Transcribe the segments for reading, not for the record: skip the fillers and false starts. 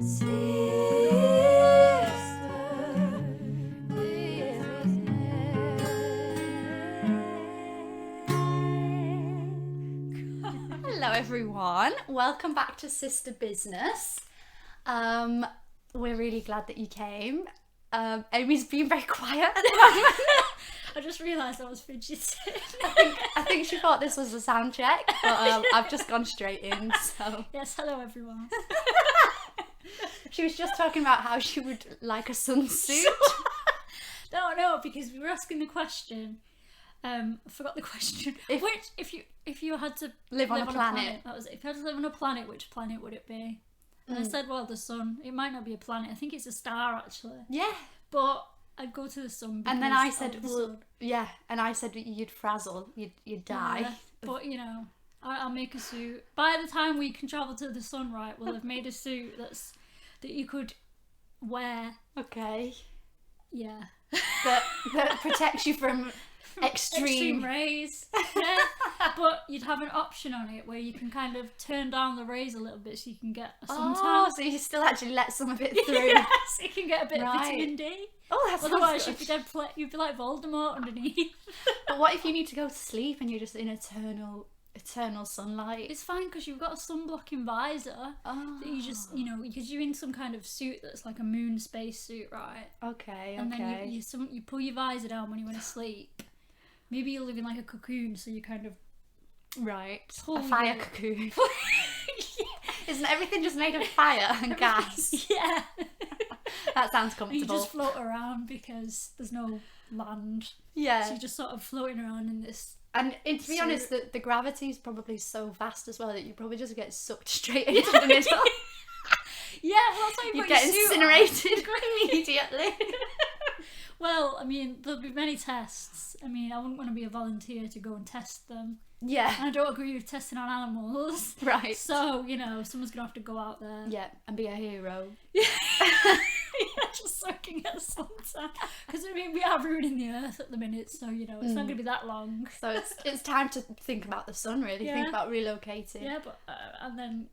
Hello everyone, welcome back to Sister Business. We're really glad that you came. Amy's been very quiet at the moment. I just realised I was fidgeting. I think she thought this was a sound check, but I've just gone straight in. So Yes, hello everyone. she was just talking about how she would like a sunsuit. No, because we were asking the question. I forgot the question. If you had to live on a planet. That was it. If you had to live on a planet, which planet would it be? And I said, well, the sun. It might not be a planet. I think it's a star actually. Yeah. But I'd go to the sun. And then I said, well, yeah. And I said you'd frazzle, you'd die. Yeah, but you know, I'll make a suit. By the time we can travel to the sun, right, we'll have made a suit that you could wear. Okay. Yeah. That protects you from extreme rays. Yeah. But you'd have an option on it where you can kind of turn down the rays a little bit so you can get a suntan. Oh, so you still actually let some of it through. Yeah, so you can get a bit of Right. vitamin D. Oh, that's Otherwise you'd be like Voldemort underneath. But what if you need to go to sleep and you're just in eternal sunlight? It's fine because you've got a sun-blocking visor. Oh. That you just, because you're in some kind of suit that's like a moon space suit, right? Okay. And then you pull your visor down when you want to sleep. Maybe you'll live in like a cocoon, so you kind of right. pull A fire your- cocoon. Isn't everything just made of fire and gas? Yeah. That sounds And comfortable. you just float around because there's no land. Yeah. So you're just sort of floating around in this. And to be So- honest, the gravity is probably so vast as well that you probably just get sucked straight into the middle. Yeah, well, that's why you You put get your suit on. incinerated immediately. Well, I mean, there'll be many tests. I mean, I wouldn't want to be a volunteer to go and test them. Yeah. And I don't agree with testing on animals. Right. So, someone's going to have to go out there. Yeah, and be a hero. Yeah, just so I can get suntan. Because, I mean, we are ruining the earth at the minute, so, it's not going to be that long. So it's time to think about the sun, really. Yeah. Think about relocating. Yeah, but, and then,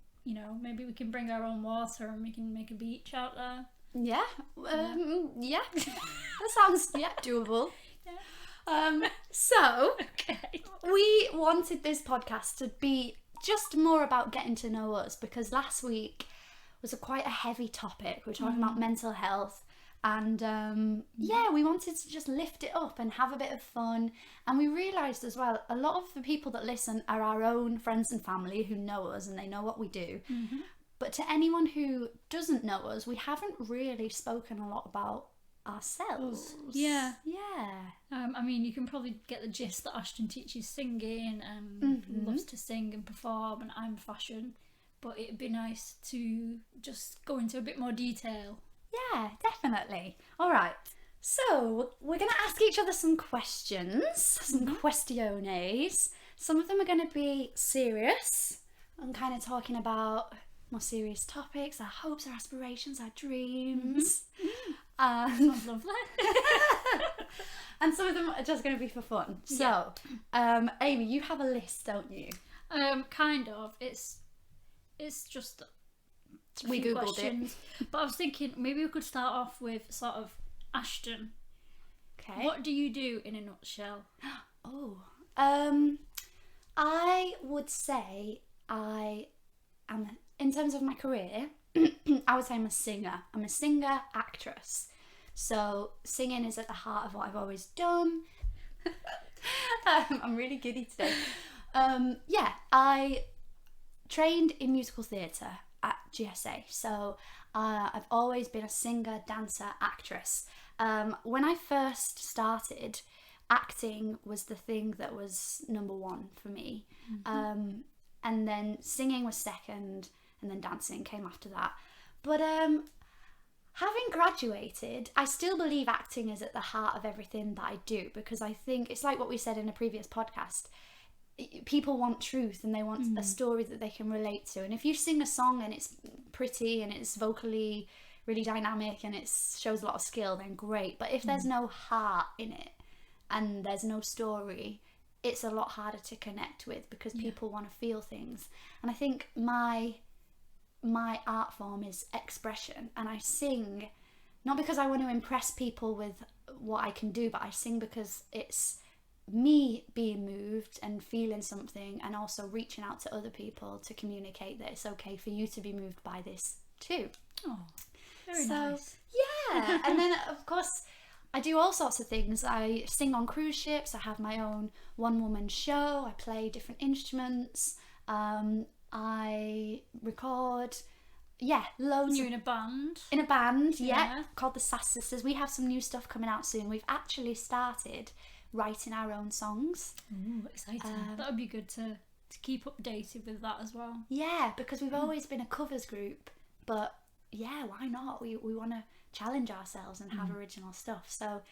maybe we can bring our own water and we can make a beach out there. Yeah. Yeah. That sounds, doable. Yeah. So, Okay. we wanted this podcast to be just more about getting to know us because last week was quite a heavy topic. We were talking about mental health and we wanted to just lift it up and have a bit of fun. And we realised as well, a lot of the people that listen are our own friends and family who know us and they know what we do. Mm-hmm. But to anyone who doesn't know us, we haven't really spoken a lot about ourselves. Yeah. Yeah. I mean, you can probably get the gist that Ashton teaches singing and loves to sing and perform, and I'm fashion. But it'd be nice to just go into a bit more detail. Yeah, definitely. All right. So we're going to ask each other some questions, some questiones. Some of them are going to be serious and kind of talking about more serious topics, our hopes, our aspirations, our dreams. Sounds lovely. And some of them are just going to be for fun. So, Amy, you have a list, don't you? Kind of. It's just a We few Googled questions. But I was thinking maybe we could start off with sort of Ashton. Okay. What do you do in a nutshell? Oh, I would say I am, in terms of my career, I would say I'm a singer. I'm a singer, actress. So singing is at the heart of what I've always done. I'm really giddy today. I trained in musical theatre at GSA. So I've always been a singer, dancer, actress. When I first started, acting was the thing that was number one for me. And then singing was second, and then dancing came after that. But having graduated, I still believe acting is at the heart of everything that I do, because I think it's like what we said in a previous podcast. People want truth and they want a story that they can relate to. And if you sing a song and it's pretty and it's vocally really dynamic and it shows a lot of skill, then great. But if there's no heart in it and there's no story, it's a lot harder to connect with, because people want to feel things. And I think my my art form is expression, and I sing not because I want to impress people with what I can do, but I sing because it's me being moved and feeling something, and also reaching out to other people to communicate that it's okay for you to be moved by this too. Oh, very nice. Yeah. And then of course I do all sorts of things. I sing on cruise ships, I have my own one-woman show, I play different instruments, I record, loads. You're in a band? In a band, yeah, called the Sass Sisters. We have some new stuff coming out soon. We've actually started writing our own songs. Ooh, exciting. That would be good to keep updated with that as well. Yeah, because we've always been a covers group, but yeah, why not? We want to challenge ourselves and have original stuff. So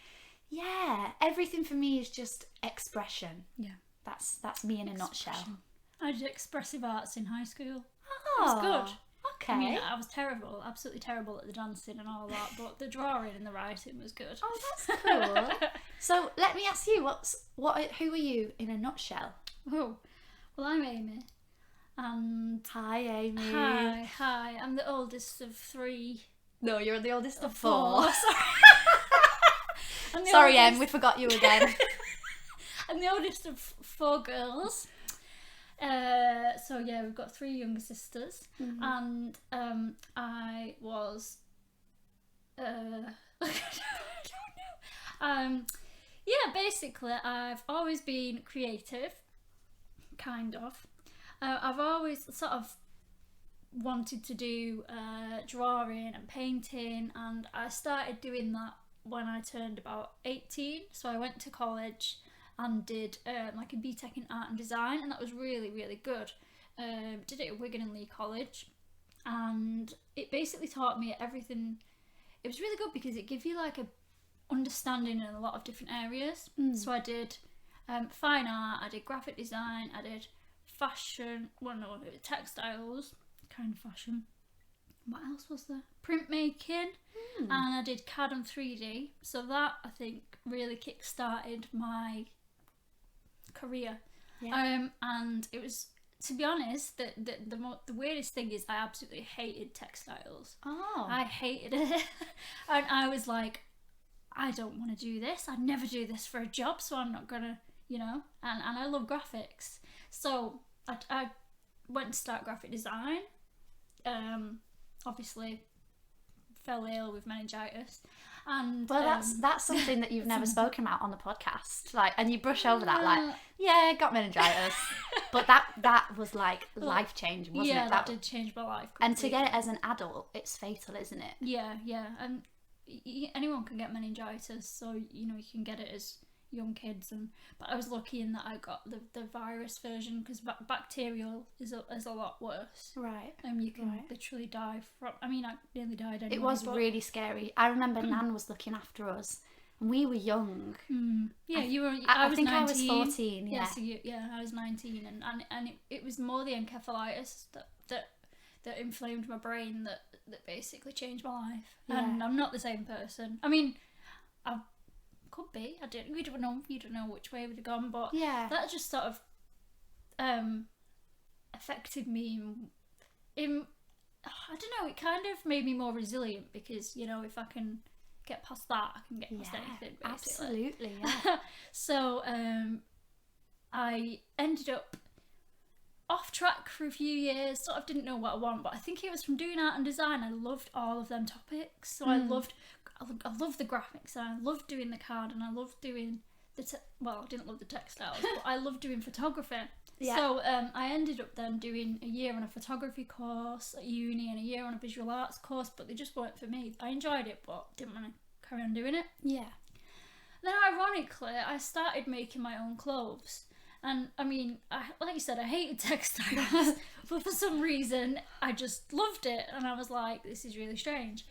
yeah, everything for me is just expression. Yeah. That's me in a nutshell. I did expressive arts in high school. Oh, It was good. Okay. I mean, I was terrible, absolutely terrible at the dancing and all that, but the drawing and the writing was good. Oh, that's cool. So let me ask you, who are you in a nutshell? Oh, well, I'm Amy. And Hi, Amy. hi. I'm the oldest of 3. No, you're the oldest of 4. 4. I'm the Sorry, oldest- Em, we forgot you again. I'm the oldest of 4 girls. So yeah, we've got 3 younger sisters, and I was I don't know. Yeah, basically, I've always been creative, kind of. I've always sort of wanted to do drawing and painting, and I started doing that when I turned about 18. So I went to college and did like a BTEC in art and design, and that was really, really good. Did it at Wigan and Lee College, and it basically taught me everything. It was really good because it gave you like a understanding in a lot of different areas. So I did fine art, I did graphic design, I did fashion, textiles, kind of fashion. What else was there? Printmaking, and I did CAD and 3D. So that, I think, really kick-started my career. Yeah. And it was, to be honest, the weirdest thing is I absolutely hated textiles. Oh. I hated it. And I was like, I don't want to do this. I'd never do this for a job, so I'm not gonna, and I love graphics. So I went to start graphic design. Obviously fell ill with meningitis, and Well, that's something that you've never spoken about on the podcast, like, and you brush over that, like, yeah, got meningitis, but that was like life changing, wasn't it? That did change my life completely. And to get it as an adult, it's fatal, isn't it? Yeah, and anyone can get meningitis, so you can get it as young kids, but I was lucky in that I got the virus version, because bacterial is a lot worse. Right. You can literally die from. I mean, I nearly died anyway. It was really scary. I remember Nan was looking after us, and we were young. Yeah, you were. I was think 19. I was 14. Yeah. So I was 19, and it was more the encephalitis that inflamed my brain that basically changed my life. Yeah. And I'm not the same person. I mean, I could be. I don't. You don't know which way it would have gone, but that just sort of affected me in I don't know. It kind of made me more resilient, because if I can get past that, I can get past anything. Basically. Absolutely. Yeah. So I ended up off track for a few years. Sort of didn't know what I want, but I think it was from doing art and design. I loved all of them topics. So I loved the graphics, and I loved doing the card, and I loved doing I didn't love the textiles, but I loved doing photography. Yeah. So I ended up then doing a year on a photography course at uni and a year on a visual arts course, but they just weren't for me. I enjoyed it, but didn't want to carry on doing it. Yeah. Then ironically, I started making my own clothes. And I mean, like you said, I hated textiles, but for some reason, I just loved it. And I was like, this is really strange.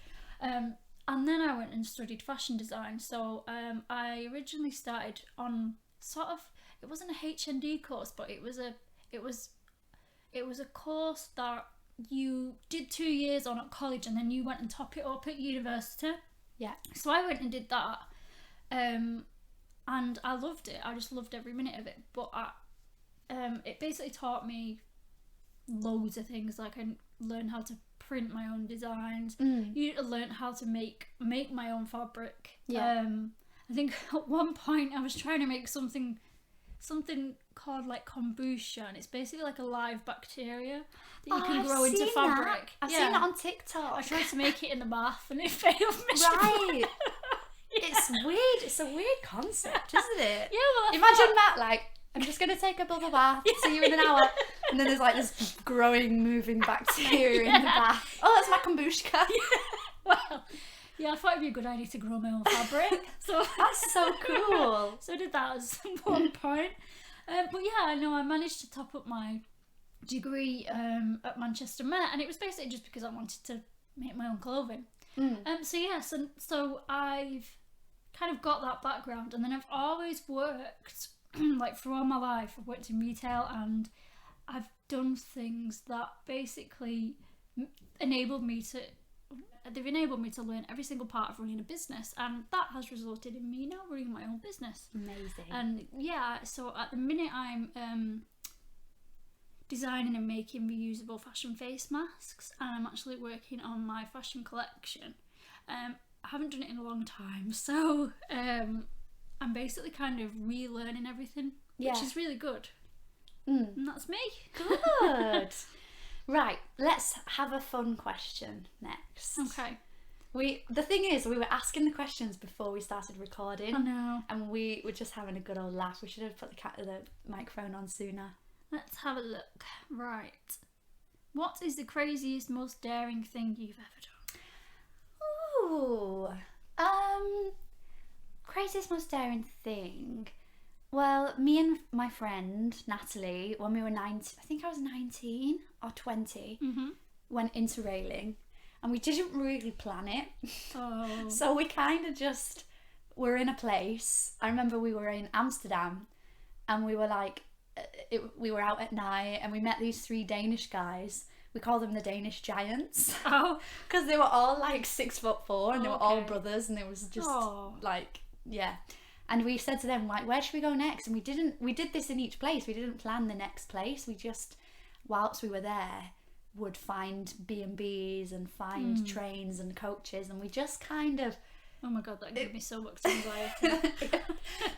And then I went and studied fashion design. So I originally started on sort of, it wasn't a HND course, but it was a course that you did 2 years on at college, and then you went and top it up at university. Yeah. So I went and did that. And I loved it. I just loved every minute of it. But it basically taught me loads of things. Like, I learned how to print my own designs. You learn how to make my own fabric. Yeah. I think at one point I was trying to make something called like kombucha, and it's basically like a live bacteria that you can grow into fabric. I've seen that on TikTok. I tried to make it in the bath and it failed miserably. Right. It's weird. It's a weird concept, isn't it? Yeah, well, imagine Matt like, I'm just going to take a bubble bath, see you in an hour. And then there's like this growing, moving bacteria in the bath. Oh, that's my kombucha. Well, yeah, I thought it'd be a good idea to grow my own fabric. So that's so cool. So I did that at one point. But yeah, I know I managed to top up my degree at Manchester Met, and it was basically just because I wanted to make my own clothing. So I've kind of got that background, and then I've always worked like through all my life. I've worked in retail, and I've done things that basically enabled me to learn every single part of running a business, and that has resulted in me now running my own business. Amazing. And yeah, so at the minute I'm designing and making reusable fashion face masks, and I'm actually working on my fashion collection. I haven't done it in a long time, so I'm basically kind of relearning everything, which is really good. And that's me. Good. Right, let's have a fun question next. Okay. The thing is, we were asking the questions before we started recording. I know. And we were just having a good old laugh. We should have put the microphone on sooner. Let's have a look. Right. What is the craziest, most daring thing you've ever done? Ooh. Craziest, most daring thing. Well, me and my friend Natalie, when we were 19, I think I was 19 or 20, went interrailing, and we didn't really plan it. Oh. So we kind of just were in a place. I remember we were in Amsterdam, and we were like, we were out at night, and we met these 3 Danish guys. We call them the Danish Giants. Oh. Because they were all like 6'4", and they were all brothers, and it was just like, yeah. And we said to them, like, where should we go next? And we did this in each place. We didn't plan the next place. We just, whilst we were there, would find B&Bs and find trains and coaches. And we just kind of... Oh my God, that gave me so much anxiety.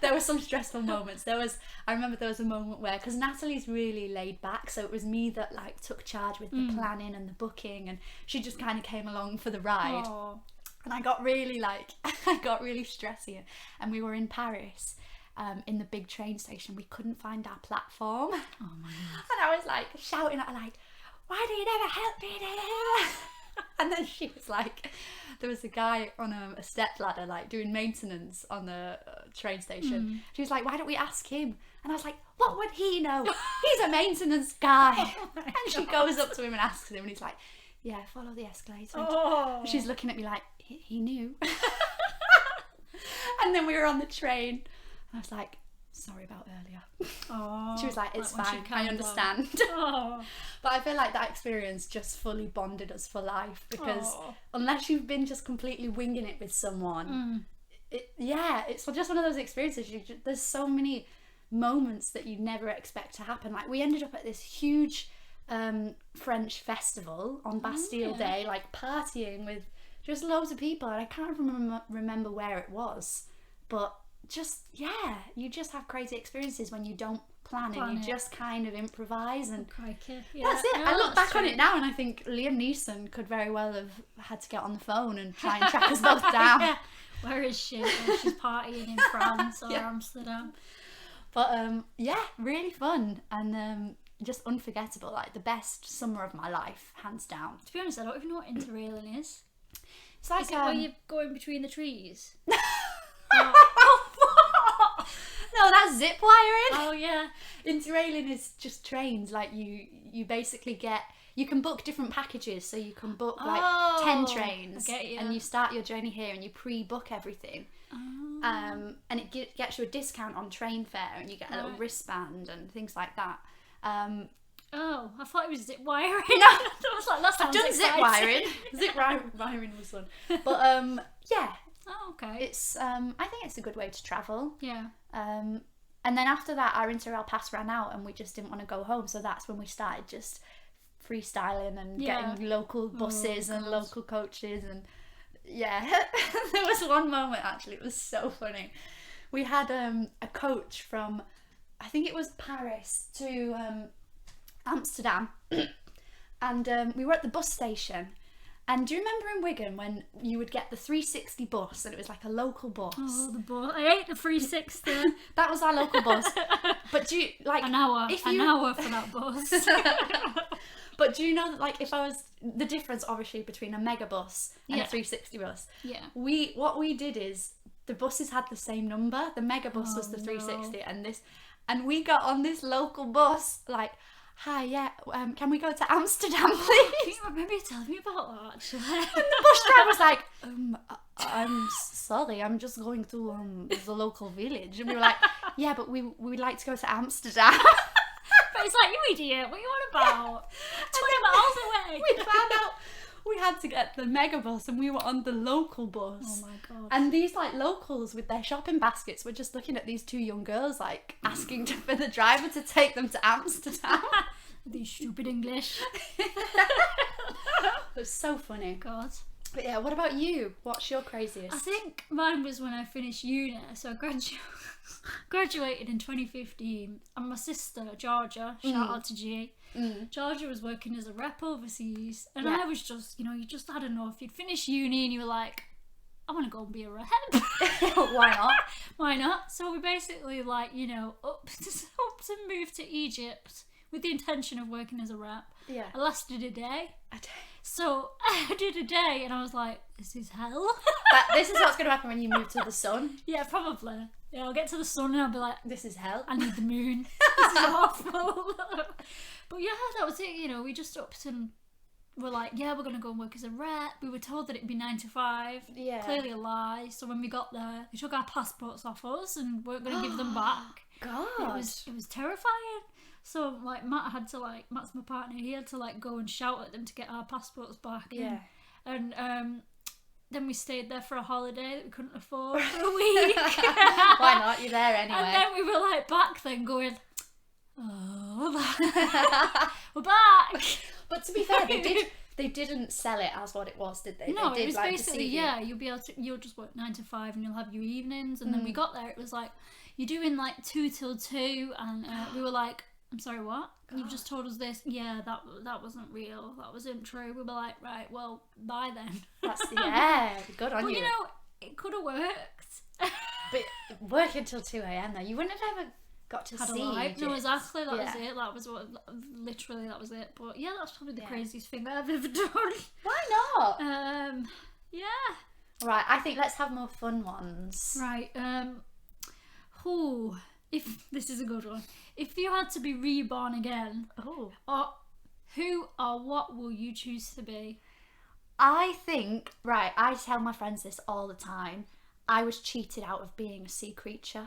There were some stressful moments. I remember there was a moment where, because Natalie's really laid back, so it was me that like took charge with the planning and the booking, and she just kind of came along for the ride. Oh. And I got really stressy, and we were in Paris, in the big train station. We couldn't find our platform. Oh my God. And I was like shouting at her like, why do you never help me there? And then she was like, there was a guy on a step ladder like doing maintenance on the train station. She was like, why don't we ask him? And I was like, what would he know? He's a maintenance guy. And she goes up to him and asks him, and he's like, yeah, follow the escalator. Oh. She's looking at me like, he knew. And then we were on the train, and I was like, sorry about earlier. Oh, she was like, it's fine, I understand. Oh. But I feel like that experience just fully bonded us for life, because unless you've been just completely winging it with someone, it's just one of those experiences. There's so many moments that you never expect to happen. Like, we ended up at this huge French festival on Bastille Day, like partying with just loads of people, and I can't remember where it was, but just you just have crazy experiences when you don't plan and you just kind of improvise, and that's it. I look back on it now and I think Liam Neeson could very well have had to get on the phone and try and track us both down. Yeah. Where is she? Well, she's partying in France or Amsterdam. But really fun, and just unforgettable. Like the best summer of my life, hands down. To be honest, I don't even know what interrailing is. It's like, is it where you're going between the trees? No, that's zip wiring. Oh yeah. Interrailing is just trains. Like you basically you can book different packages, so you can book like 10 trains, and you start your journey here and you pre-book everything. And it gets you a discount on train fare, and you get a little wristband and things like that. I thought it was zip wiring. No, I was like, that sounds I've done exciting. zip wiring. Zip wiring was fun. But yeah. Oh, okay. It's I think it's a good way to travel. Yeah. And then after that, our Interrail pass ran out, and we just didn't want to go home, so that's when we started just freestyling and Yeah. getting local buses and God. local coaches, and there was one moment actually, it was so funny. We had a coach from, I think it was Paris to Amsterdam, and we were at the bus station. And do you remember in Wigan when you would get the 360 bus and it was like a local bus? Oh, the bus. I hate the 360. That was our local bus. But do you like An hour for that bus. But do you know that, like, if I was the difference obviously between a mega bus and Yeah. a 360 bus? Yeah. What we did is the buses had the same number. The mega bus was the 360, and we got on this local bus like, hi, yeah, can we go to Amsterdam, I please? think maybe you told me about that actually. The bus driver was like, I'm sorry, I'm just going to the local village. And we were like, yeah, but we would like to go to Amsterdam. But it's like, you idiot, what are you on about? 20 miles away. We found out we had to get the mega bus and we were on the local bus. Oh my god. And these like locals with their shopping baskets were just looking at these two young girls like asking for the driver to take them to Amsterdam. These stupid English. It was so funny. God. But yeah, what about you? What's your craziest? I think mine was when I finished uni. So I graduated in 2015. And my sister, Georgia, shout out to G. Georgia was working as a rep overseas. And Yeah. I was just, you just had enough. You'd finished uni and you were like, I want to go and be a rep. Why not? Why not? So we basically up to move to Egypt with the intention of working as a rep. Yeah. I lasted a day. I don't- So I did a day and I was like, this is hell. But this is what's going to happen when you move to the sun. Yeah, probably. Yeah, I'll get to the sun and I'll be like, This is hell. I need the moon. This is awful. But yeah, that was it. We just upped and were like, yeah, we're going to go and work as a rep. We were told that it'd be 9 to 5. Yeah. Clearly a lie. So when we got there, they took our passports off us and weren't going to give them back. God. It was terrifying. So like Matt's my partner, he had to go and shout at them to get our passports back. Yeah. And then we stayed there for a holiday that we couldn't afford for a week. Why not? You're there anyway. And then we were back then going, oh, we're back. But to be fair, they didn't sell it as what it was, did they? No, they did, it was basically, deceive you. you'll just work 9 to 5 and you'll have your evenings. And then we got there, it was like, you're doing 2 till 2. And we were like, I'm sorry, what? You've just told us this. Yeah, that wasn't real. That wasn't true. We were like, right, well, bye then. That's good on But you. it could have worked. But working till 2 a.m. though, you wouldn't have ever got to Had a see life. No, Egypt. exactly. That was Yeah. it. That was literally that was it. But yeah, that's probably the Yeah. craziest thing I've ever done. Why not? Yeah. Right, I think let's have more fun ones. Right. If this is a good one. If you had to be reborn again, Oh. who or what will you choose to be? I think, right, I tell my friends this all the time. I was cheated out of being a sea creature.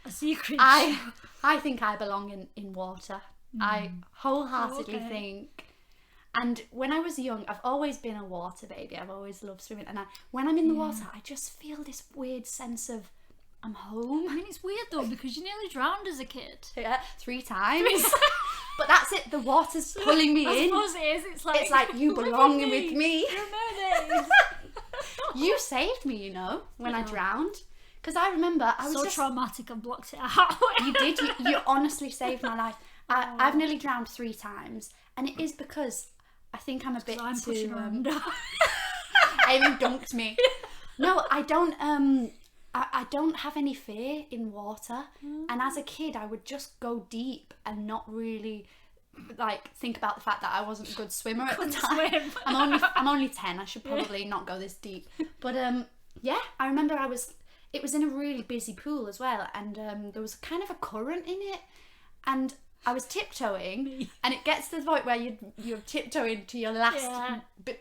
A secret. I think I belong in water. I wholeheartedly Okay. think. And when I was young, I've always been a water baby. I've always loved swimming. And when I'm in the water, I just feel this weird sense of I'm home. I mean, it's weird though because you nearly drowned as a kid. Yeah, 3 times. But that's it. The water's pulling me I in. suppose it is. It's like You live belong with with me. You're a mermaid. You saved me, when I drowned. Because I remember I was So just... traumatic, I blocked it out. You did. You honestly saved my life. I've nearly drowned 3 times. And it is because I think I'm a bit I'm too... pushing her under. Amy dunked me. No, I don't... I don't have any fear in water. And as a kid, I would just go deep and not really... think about the fact that I wasn't a good swimmer at the time. Swim. I'm only 10. I should probably not go this deep. But yeah, I remember it was in a really busy pool as well, and there was kind of a current in it, and I was tiptoeing, and it gets to the point where you're tiptoeing to your last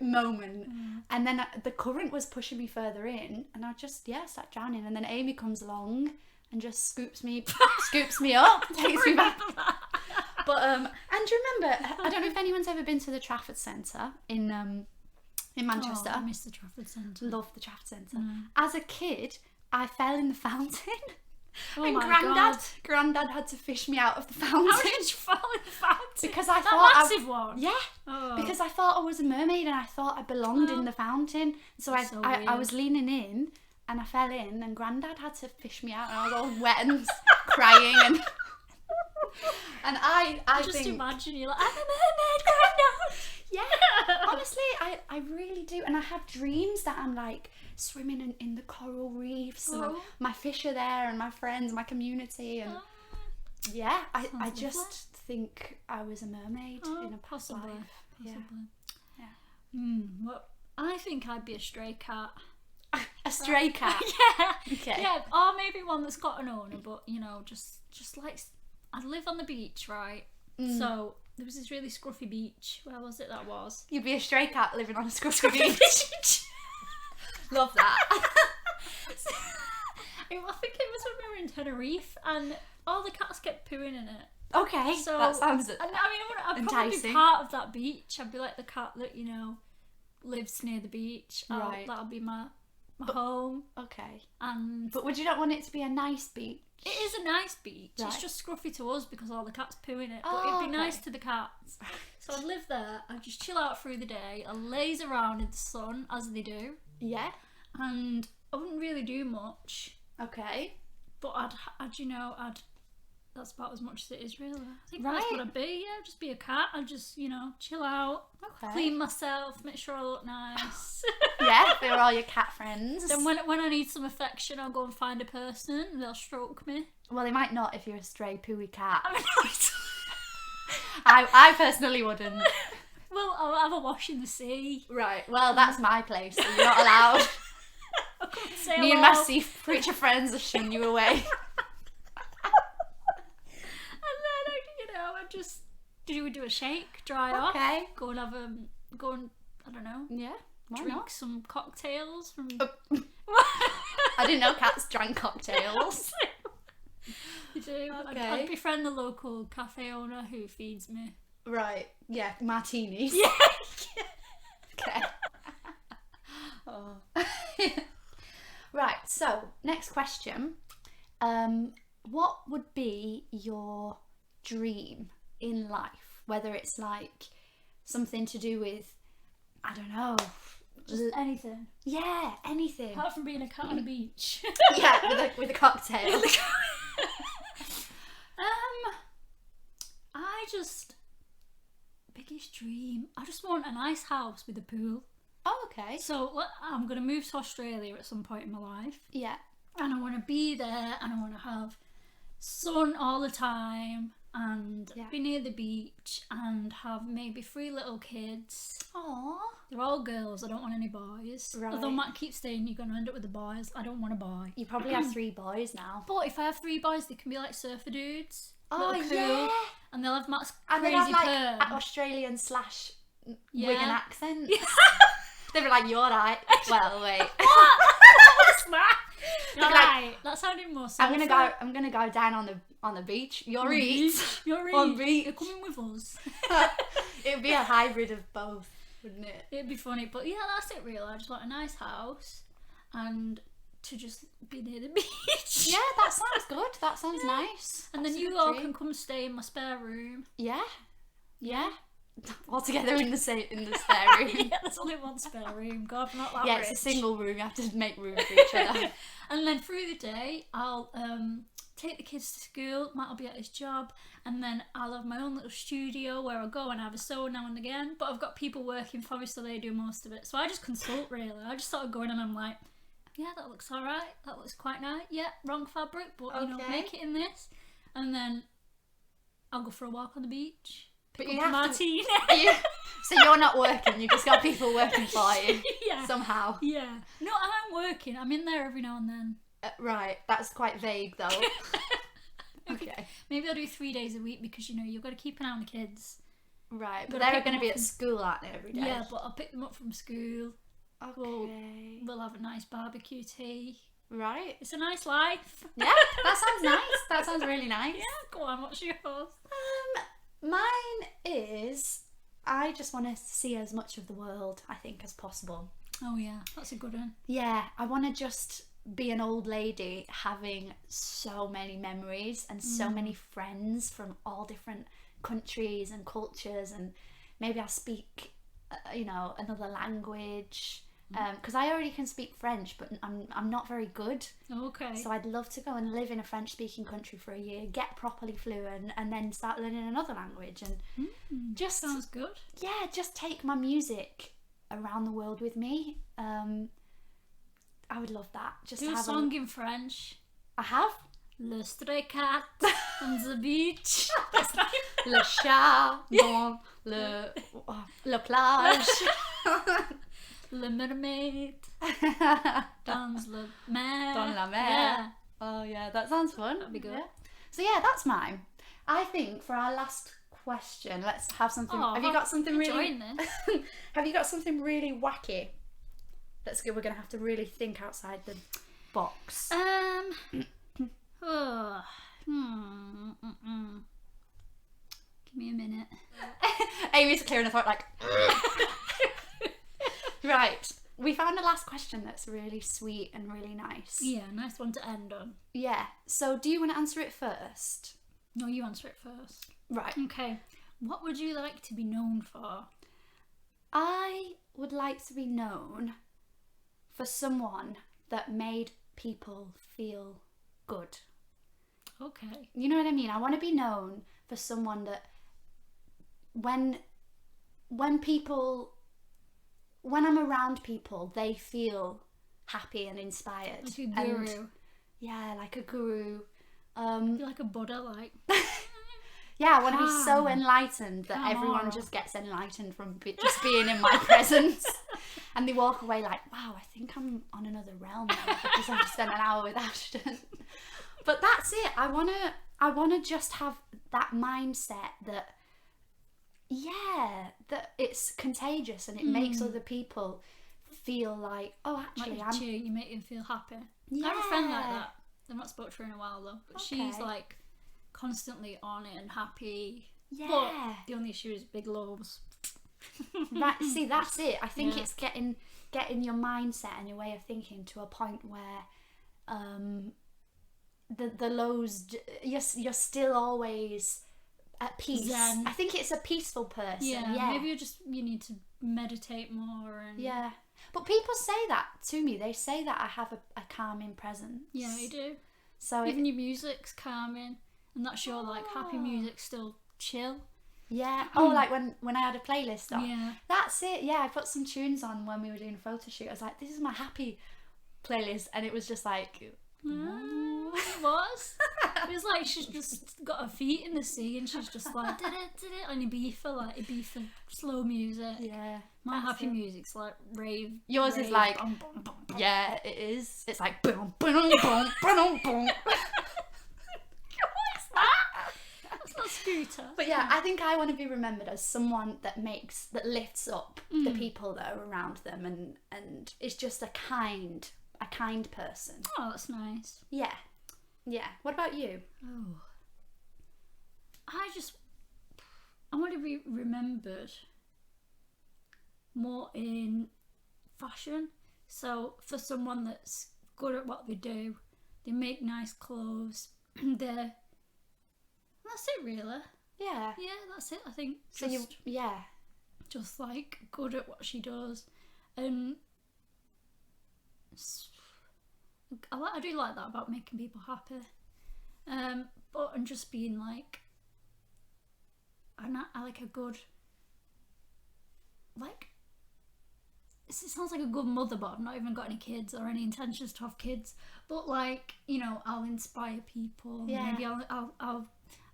moment, and then the current was pushing me further in, and I just start drowning, and then Amy comes along and just scoops me up, takes me back. But and do you remember? I don't know if anyone's ever been to the Trafford Centre in Manchester. Oh, I miss the Trafford Centre. Love the Trafford Centre. As a kid, I fell in the fountain. Oh and my God. Grandad had to fish me out of the fountain. How did you fall in the fountain? Because I that thought massive one. Yeah. Oh. Because I thought I was a mermaid and I thought I belonged in the fountain. So I weird. was leaning in and I fell in and Grandad had to fish me out and I was all wet and crying and I just think imagine you're like, I'm a mermaid, Grandad. yeah, honestly, I really do. And I have dreams that I'm like swimming in the coral reefs and my fish are there and my friends, my community and yeah, I just think I was a mermaid in a past life. Possibly. Yeah. Well, I think I'd be a stray cat. A stray cat? Yeah. Okay. Yeah, or maybe one that's got an owner, but you know, just like I live on the beach, right? So there was this really scruffy beach. Where was it that was? You'd be a stray cat living on a scruffy beach. Love that. I think it was when we were in Tenerife and all the cats kept pooing in it. Okay, So that sounds I'd probably enticing. be part of that beach. I'd be like the cat that, you know, lives near the beach. Right. That'll be my home. Okay. And But would you not want it to be a nice beach? it is a nice beach. Right. It's just scruffy to us because all the cats poo in it. But Oh, it'd be okay. nice to the cats. So I'd live there. I'd just chill out through the day. I'd laze around in the sun as they do. Yeah. And I wouldn't really do much. Okay. But that's about as much as it is really. I think Right. that's what I'd be, yeah, just be a cat. I'd just, you know, chill out, Okay. clean myself, make sure I look nice. Yeah, they're all your cat friends. Then when I need some affection, I'll go and find a person and they'll stroke me. Well, they might not if you're a stray pooey cat. I mean, I personally wouldn't. well, I'll have a wash in the sea. Right, well, that's my place, so you're not allowed. I'll come and say Me and hello. my sea preacher friends will shun you away. And then I'd just do a shake, dry off, Okay. go and I don't know, Yeah, why drink not? some cocktails from. I didn't know cats drank cocktails. You do. Okay. I'd befriend the local cafe owner who feeds me. Right, yeah, martinis. Yeah. Okay. Oh. Right, so next question. What would be your dream in life? Whether it's like something to do with, I don't know. Just anything. Yeah, anything. Apart from being a cat on a beach. Yeah, with a cocktail. I just biggest dream. I just want a nice house with a pool. Oh, okay. So I'm gonna move to Australia at some point in my life, Yeah. and I want to be there, and I want to have sun all the time, and Yeah. be near the beach, and have maybe 3 little kids. Aww. They're all girls. I don't want any boys. Right. Although Matt keeps saying you're gonna end up with the boys. I don't want a boy. You probably have 3 boys now. But if I have 3 boys, they can be like surfer dudes. Oh, little cool, yeah. and they'll have Matt's And they'd crazy have like perm. Australian / Yeah. Wigan accents. They'd be like, you're right. Well, wait. What's that? They'd be like, Right, that sounded more I'm soulful. gonna go down on the beach. You're On the eat. beach. You're On eat. beach. You're coming with us. It would be a hybrid of both, wouldn't it? It'd be funny, but yeah, that's it really. I just want a nice house and to just be near the beach. Yeah, that sounds good. That sounds nice. And That's then a you good all dream. can come stay in my spare room. Yeah. Yeah. All together in the spare room. Yeah, there's only one spare room. God, I'm not that Yeah, rich. it's a single room. You have to make room for each other. And then through the day, I'll take the kids to school. Matt will be at his job, and then I'll have my own little studio where I go and have a sew now and again. But I've got people working for me, so they do most of it. So I just consult really. I just sort of go in and I'm like, yeah, that looks all right. That looks quite nice. Yeah, wrong fabric, but you know, Okay. make it in this. And then I'll go for a walk on the beach. But Pick you up a have to. martini. So you're not working. You just got people working for you Yeah. somehow. Yeah. No, I'm working. I'm in there every now and then. Right. That's quite vague, though. Okay. Maybe I'll do 3 days a week because, you know, you've got to keep an eye on the kids. Right. But Gotta they're pick going to them be up at school, aren't they, every day? Yeah, but I'll pick them up from school. Okay. We'll have a nice barbecue tea. Right. It's a nice life. Yeah, that sounds nice. That sounds really nice. Yeah, go on, what's yours? Mine is, I just want to see as much of the world, I think, as possible. Oh yeah, that's a good one. Yeah, I want to just be an old lady having so many memories and so many friends from all different countries and cultures, and maybe I'll speak another language, because I already can speak French, but I'm not very good. Okay. So I'd love to go and live in a French speaking country for a year, get properly fluent, and then start learning another language, and just sounds good. Yeah, just take my music around the world with me. I would love that. Just do a have song in French. I have. Le stray cat on the beach. Le chat dans le plage. Le mermaid dans la mer. Dans la mer. Yeah. Oh yeah, that sounds fun. That'd be good. Yeah. So yeah, that's mine. I think for our last question, let's have something. Have you got something really? This. Have you got something really wacky? That's good. We're gonna have to really think outside the box. Give me a minute. Amy's clearing her throat like. Right. We found a last question that's really sweet and really nice. Yeah, nice one to end on. Yeah. So do you want to answer it first? No, you answer it first. Right. Okay. What would you like to be known for? I would like to be known for someone that made people feel good. Okay. You know what I mean? I want to be known for someone that when I'm around people, they feel happy and inspired. Like a guru. And, yeah, like a guru. You're like a Buddha, like. Yeah, I want to be so enlightened that everyone just gets enlightened from just being in my presence. And they walk away like, wow, I think I'm on another realm now because I've spent an hour with Ashton. But that's it. I wanna just have that mindset that, yeah, that it's contagious and it makes other people feel like, oh, actually, like you make them feel happy. Yeah. I have a friend like that. I've not spoken to her in a while though, but Okay. she's like constantly on it and happy. Yeah. But the only issue is big lows. Right. See, that's it. I think it's getting your mindset and your way of thinking to a point where the lows, you're still always at peace. Zen. I think it's a peaceful person. Yeah. Maybe you need to meditate more and. Yeah. But people say that to me. They say that I have a calming presence. Yeah, you do. So even your music's calming, and that's your like happy music still chill. Yeah. Oh, like when I had a playlist on. Yeah. That's it. Yeah, I put some tunes on when we were doing a photo shoot. I was like, this is my happy playlist, and it was just like. It was. It was like she's just got her feet in the sea, and she's just like did it on Ibiza slow music. Yeah. My happy music's like rave. Yours is like, bum, bum, bum, bum. yeah, it is. It's like boom, boom, boom, boom, boom. That's not scooter. But yeah, I think I want to be remembered as someone that lifts up the people that are around them, and is just a kind person. Oh, that's nice. Yeah. Yeah. What about you? Oh, I want to be remembered more in fashion. So for someone that's good at what they do, they make nice clothes. That's it, really. Yeah. Yeah, that's it. I think. So Just like good at what she does, and I do like that about making people happy. But and just being like, I like a good, like. It sounds like a good mother, but I've not even got any kids or any intentions to have kids. But like, I'll inspire people. Yeah. Maybe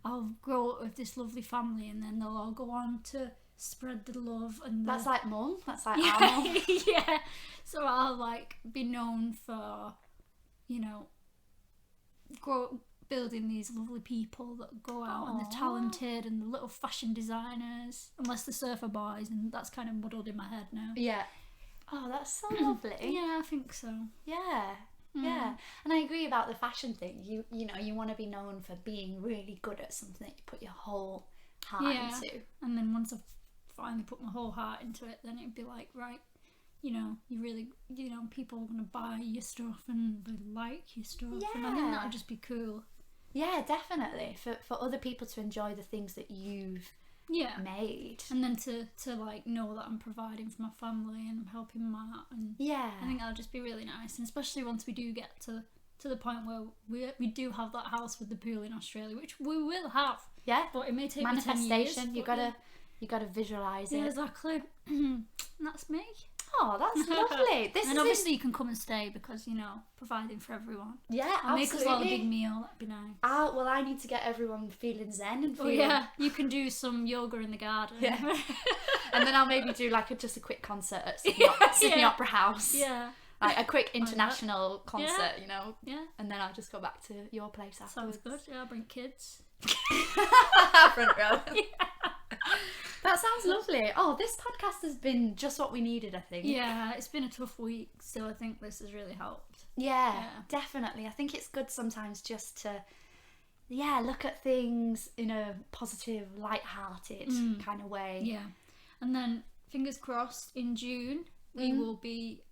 I'll grow up with this lovely family, and then they'll all go on to spread the love and that's like mum. That's like our mum. Yeah. So I'll like be known for, building these lovely people that go out and they're talented and the little fashion designers, unless they're surfer boys, and that's kind of muddled in my head now. Yeah. Oh, that's so lovely. Yeah, I think so. Yeah. Yeah, and I agree about the fashion thing. You want to be known for being really good at something that you put your whole heart into. And then once I've finally put my whole heart into it, then it'd be like, right, people are going to buy your stuff and they like your stuff. And I think that would just be cool. Yeah, definitely. For other people to enjoy the things that you've made. And then to like know that I'm providing for my family and I'm helping them out. And I think that'll just be really nice. And especially once we do get to the point where we do have that house with the pool in Australia, which we will have. Yeah. But it may take manifestation. 10 years, You gotta visualise it. Yeah, exactly. And that's me. Oh, that's lovely. And obviously you can come and stay because, providing for everyone. Yeah, I'll absolutely. make us all a big meal, that'd be nice. Well, I need to get everyone feeling zen and feeling... Oh yeah, you can do some yoga in the garden. Yeah. And then I'll maybe do like just a quick concert at Sydney Opera House. Yeah. Like a quick international concert, Yeah. And then I'll just go back to your place afterwards. Sounds good. Yeah, I'll bring kids. Front row. That sounds lovely. Oh, this podcast has been just what we needed, I think. Yeah, it's been a tough week, so I think this has really helped. Yeah, definitely. I think it's good sometimes just to, look at things in a positive, light-hearted kind of way. Yeah. And then, fingers crossed, in June, we will be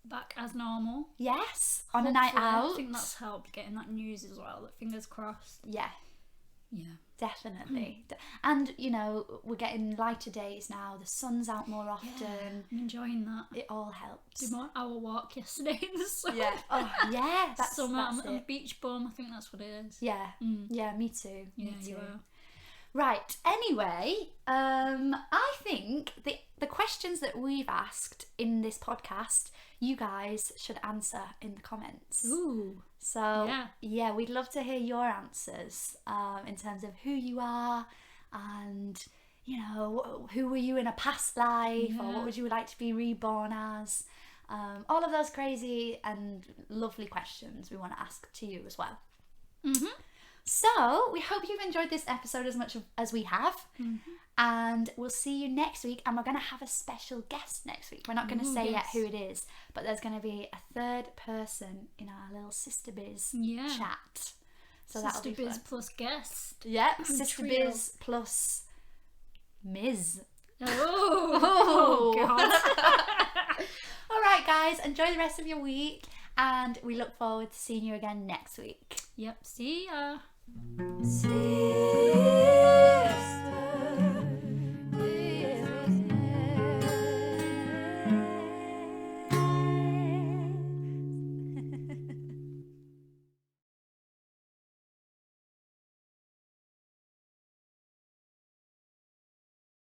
back as normal. Yes, on a night out. I think that's helped getting that news as well, that fingers crossed. Yeah. Yeah. Definitely. And, we're getting lighter days now. The sun's out more often. Yeah, I'm enjoying that. It all helps. Did our walk yesterday in the sun. Yeah. Oh, yeah. That's summer. That's I'm a it. beach bum. I think that's what it is. Yeah. Yeah, me too. Yeah, me too. you are. Right. Anyway, I think the questions that we've asked in this podcast, you guys should answer in the comments. Ooh. So, we'd love to hear your answers in terms of who you are and, who were you in a past life or what would you like to be reborn as? All of those crazy and lovely questions we want to ask to you as well. Mm-hmm. So, we hope you've enjoyed this episode as much as we have. Mm-hmm. And we'll see you next week. And we're going to have a special guest next week. We're not going to say yet who it is. But there's going to be a third person in our little Sister Biz chat. So that'll be fun. Sister Biz plus guest. Yeah, Sister Biz plus Ms. Oh God. All right, guys. Enjoy the rest of your week. And we look forward to seeing you again next week. Yep. See ya. See ya.